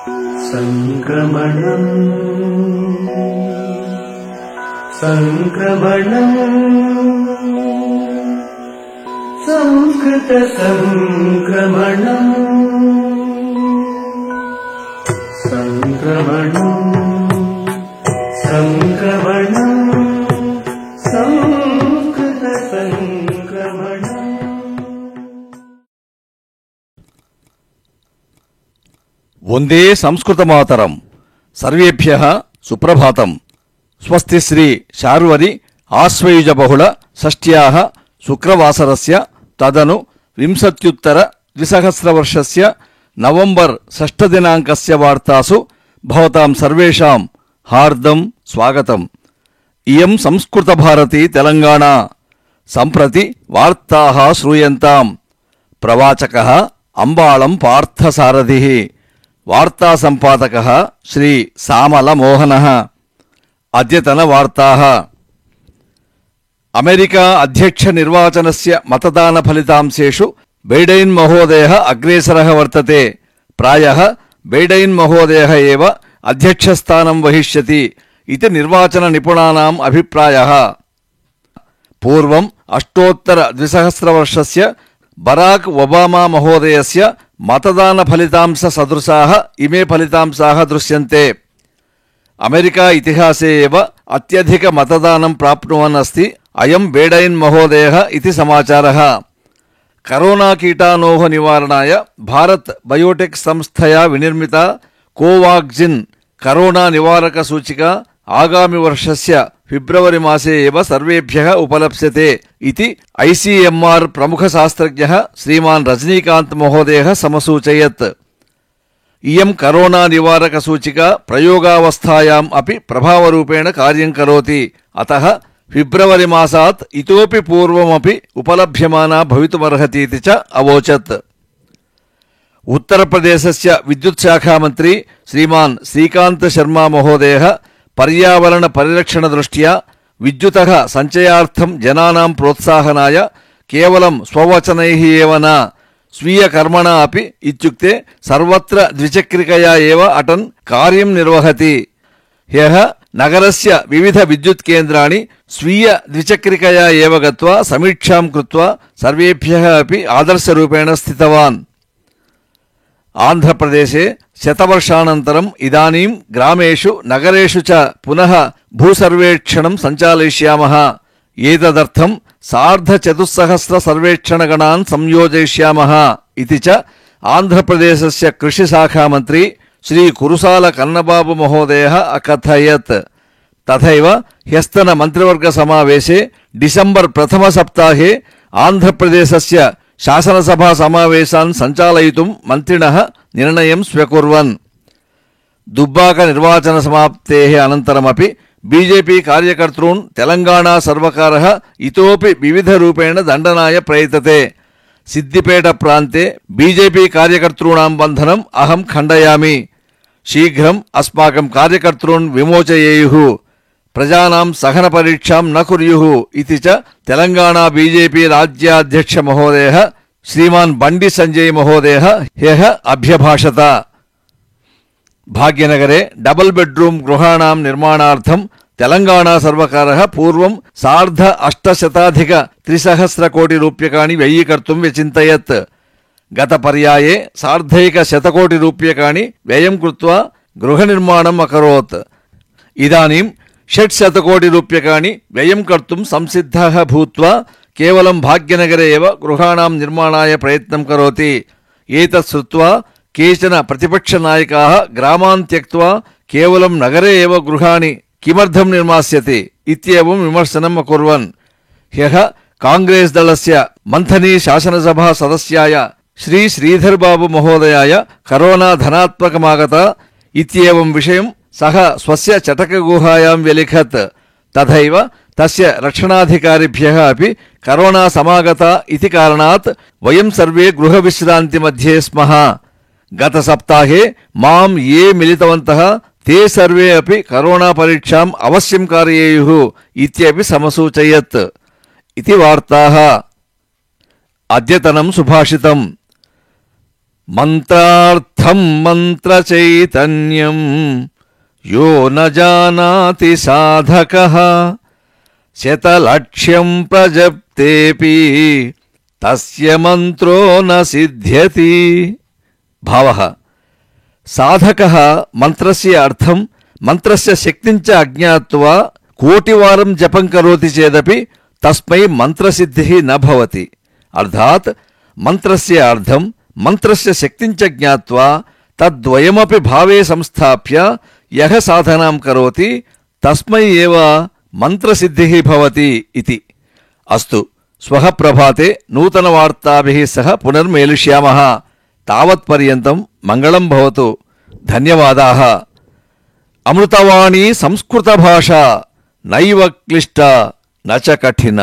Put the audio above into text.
సంక్రమణం సంక్రమణం సంస్కృత సంక్రమణం సంక్రమణం సంక్రమణం సంస్కృత సంక్రమణం. వందే సంస్కృతమాతరం. సర్వేభ్యః సుప్రభాతం. స్వస్తి శ్రీ శార్వరి ఆశ్వయుజ బహుళ షష్ట్యాః శుక్రవాసరస్య తదను వింశత్యుత్తర ద్విసహస్రవర్షస్య నవంబర్ 6 దినాంకస్య వార్తాసు భవతాం సర్వేషాం హార్దం స్వాగతం. ఇయం సంస్కృత భారతి తెలంగాణ. సంప్రతి వార్తాః శ్రూయంతాం. ప్రవాచకః అంబాళం పార్థసారథిః. వార్తా సంపాదకः శ్రీ సామల మోహనः. అద్యతన వార్తాः. అమెరికా అధ్యక్ష నిర్వాచనస్య मतदान ఫలితాంశేషు బైడెన్ మహోదయः అగ్రేసరः వర్తతే. ప్రాయः బైడెన్ మహోదయः ఏవ అధ్యక్షస్థానం వహిష్యతి ఇతి నిర్వాచన నిపుణానాం అభిప్రాయः. పూర్వం 8 वर्षस्य బరాక్ ఒబామా మహోదయస్య मतदान ఫలితాంశ సదృశాः ఇమే ఫలితాంశాः దృశ్యంతే. అమెరికా ఇతిహాసే ఏవ అత్యధిక मतदानं ప్రాప్నువన్ అస్తి అయం బైడెన్ మహోదయः ఇతి సమాచారः. కరోనా కీటానోః నివారణాయ భారత్ బయోటెక్ సంస్థయా వినిర్మిత కోవాక్సిన్ కరోనా నివారక సూచిక ఆగామి వర్షస్య ఫిబ్రవరి మాసే ఏవ సర్వేభ్యః ఉపలప్స్యతే ఇతి ఐసీఎంఆర్ ప్రముఖ శాస్త్రజ్ఞः శ్రీమాన్ రజనీకాంత్ మహోదయः సమసూచయత్. ఇయం కరోనా నివారక సూచిక ప్రయోగావస్థాయాం అపి ప్రభావరూపేణ కార్యం కరోతి. అతః ఫిబ్రవరి మాసాత్ ఇతోపి పూర్వమపి ఉపలభ్యమానా భవితుమర్హతీతి చ అవోచత్. ఉత్తరప్రదేశస్య విద్యుత్ శాఖా మంత్రి శ్రీమాన్ శ్రీకాంత్ శర్మా మహోదయः పర్యావరణ పరిరక్షణ దృష్ట్యా విద్యుతః సంచయార్థం జనానాం ప్రోత్సాహనాయ కేవలం స్వవచనైః ఏవ న స్వీయకర్మణా అపి ఇత్యుక్తే సర్వత్ర ద్విచక్రికయా ఏవ అటన్ కార్యం నిర్వహతి. హ్యః నగరస్య వివిధ విద్యుత్ కేంద్రాణి స్వీయ ద్విచక్రికయా ఏవ గత్వా సమీక్షాం కృత్వా సర్వేభ్యః అపి ఆదర్శరూపేణ స్థితవాన్. ఆంధ్రప్రదేశే శతవర్షానంతరం ఇదానీం గ్రామేషు నగరేషు చ పునః భూసర్వేక్షణం సంచాలయిష్యామః. ఏతదర్థం 1400 సర్వేక్షణగణాన్ సంయోజయిష్యామః ఇతి చ ఆంధ్రప్రదేశస్య కృషి శాఖా మంత్రి శ్రీ కురుసాల కన్నబాబు మహోదయः అకథయత్. తథైవ హ్యస్తన మంత్రివర్గ సమావేశే డిసెంబర్ 1వ సప్తాహే ఆంధ్రప్రదేశస్య శాసనసభా సమావేశాన్ సంచాలయితుం మంత్రిణः నిర్ణయం స్వ్యకుర్వన్. దుబ్బాక నిర్వాచన సమాప్తేః అనంతరమపి బీజేపీ కార్యకర్తॄన్ తెలంగాణా సర్వకారः ఇతోపి వివిధ రూపేణ దండనాయ ప్రయతతే. సిద్దిపేట ప్రాంతే బీజేపీ కార్యకర్తॄణాం బంధనం అహం ఖండయామి. శీఘ్రం అస్మాకం కార్యకర్తॄన్ విమోచయేయుః. ప్రజానాం సహన పరీక్షాం న కుర్యుః ఇతి చ Telangana BJP Rajyadhyaksha మహోదయः Shriman Bandi Sanjay మహోదయः హ్యః అభ్యభాషత. భాగ్యనగరే double bedroom గృహాణాం నిర్మాణార్థం Telangana సర్వకారः పూర్వం 850 కోటి రూప్యకాణి వ్యయీకర్తుం వ్యచింతయత్. గత పర్యాయే 100 కోటి రూప్యకాణి వ్యయం కృత్వా గృహ నిర్మాణం అకరోత్. ఇదానీం 600 కోటి రూప్యకాణి వ్యయం కర్తుం సంసిద్ధः భూత్వా కేవలం భాగ్యనగరే ఏవ గృహాణాం నిర్మాణాయ ప్రయత్నం కరోతి. ఏతత్ శ్రుత్వా కేచన ప్రతిపక్ష నాయకాः గ్రామాన్ త్యక్త్వా కేవలం నగరే ఏవ గృహాణి కిమర్థం నిర్మాస్యతి ఇత్యేవం విమర్శనం అకుర్వన్. హ్యః కాంగ్రెస్ దళస్య మంథనీ శాసనసభా సదస్యాయ శ్రీ శ్రీధర్ బాబు మహోదయాయ కరోనా ధనాత్మకమాగత ఇత్యేవం విషయం సహ స్వస్య చటకగుహాయాం వ్యలిఖత్. తథైవ తస్య రక్షణాధికారిభ్యः అపి కరోనా సమాగత ఇతి కారణాత్ వయం సర్వే గృహ విశ్రాంతి మధ్యే స్మః. గత సప్తాహే మాం ఏ మిలితవంతః తే సర్వే అపి కరోనా పరీక్షాం అవశ్యం కార్యేయుః ఇత్యపి సమసూచయత్. इति वार्ताः। अद्यतनं सुभाषितम्। మంత్రార్థం మంత్రచైతన్యం యో న జానాతి సాధకః శతలక్ష్యం ప్రజప్తేపి తస్య మంత్రో న సిద్ధ్యతి. భావః సాధకః మంత్రస్య అర్థం మంత్రస్య శక్తిం చ అజ్ఞాత్వా కోటివారం జపం కరోతి చేదపి తస్మై మంత్రసిద్ధిః న భవతి. అర్థాత్ మంత్రస్య అర్థం మంత్రస్య శక్తిం చ జ్ఞాత్వా తద్వయమపి భావే సంస్థాప్య యః సాధనాం కరోతి తస్మై ఏవ మంత్రసిద్ధిః భవతి ఇతి. అస్తు శ్వః ప్రభాతే నూతనవార్తాభిः సహ పునర్మేలిష్యామः. తావత్పర్యంతం మంగళం భవతు. ధన్యవాదాः. అమృతవాణీ సంస్కృత భాష నైవ క్లిష్ట న చ కఠిన.